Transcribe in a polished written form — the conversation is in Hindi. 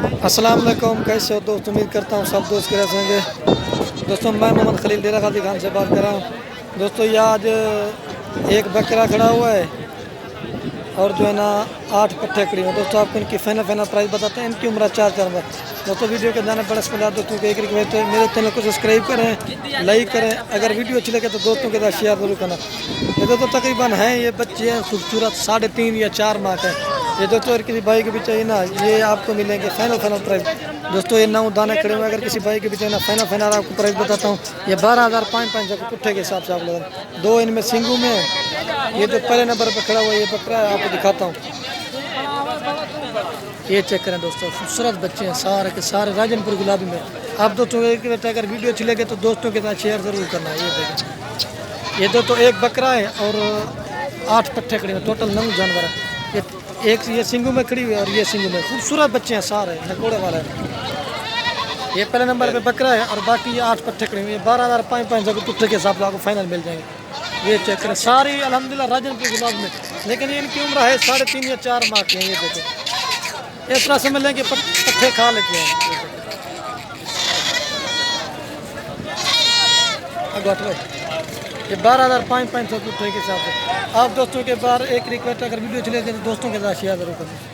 अस्सलाम वालेकुम, कैसे हो दोस्त? उम्मीद करता हूँ सब दोस्त कैसे होंगे। दोस्तों मैं मोहम्मद खलील डेरा गाजी खान से बात कर रहा हूँ। दोस्तों ये आज एक बकरा खड़ा हुआ है और जो है ना 8 पट्ठे खड़ी हैं। दोस्तों आपको इनकी फाइनल प्राइस बताते हैं। इनकी उम्र 4 करूँगा। दोस्तों वीडियो के जाने बड़े से दोस्तों को एक रिक्वेस्ट है, मेरे चैनल को सब्सक्राइब करें, लाइक करें। अगर वीडियो अच्छी लगे तो दोस्तों के साथ शेयर जरूर करना। ये दोस्तों तकरीबन हैं ये बच्चे हैं खूबसूरत 3.5 या 4 माह का है। ये दोस्तों अगर किसी भाई के भी चाहिए ना, ये आपको मिलेंगे फाइनल प्राइस। दोस्तों ये 9 दाने खड़े हुए, अगर किसी भाई के भी चाहिए ना फाइनल आपको प्राइस बताता हूँ। ये 12,500 पुट्ठे के हिसाब से आप लोग। 2 इनमें सिंगू में है। ये जो पहले नंबर पर खड़ा हुआ ये बकरा है, आपको दिखाता हूँ। ये चेक करें दोस्तों, खूबसूरत बच्चे हैं सारे के सारे राजनपुर गुलाबी में। आप दोस्तों एक बेटा अगर वीडियो अच्छी लगे तो दोस्तों के साथ शेयर ज़रूर करना है। ये देखें, ये दोस्तों एक बकरा है और 8 पट्ठे खड़े हैं, टोटल 9 जानवर है। ये सिंगू में खड़ी हुई है और ये सिंगू में। खूबसूरत बच्चे हैं सारे, नकोड़े वाले हैं। ये पहले नंबर पे बकरा है और बाकी ये 8 पट्ठे खड़े हुए हैं। 12,500 पुट्ठे के हिसाब से आपको फाइनल मिल जाएंगे। ये चेक करें, सारी अल्हम्दुलिल्लाह राजनपुर गुलाब में, लेकिन इनकी उम्र है 3.5 या 4 माह की है। ये देखें, इस तरह समझ लें कि पट्ठे खा लेते हैं। ये 12,500 पुट्ठे के हिसाब से। आप दोस्तों के बार एक रिक्वेस्ट, अगर वीडियो चले तो दोस्तों के साथ शेयर जरूर करें।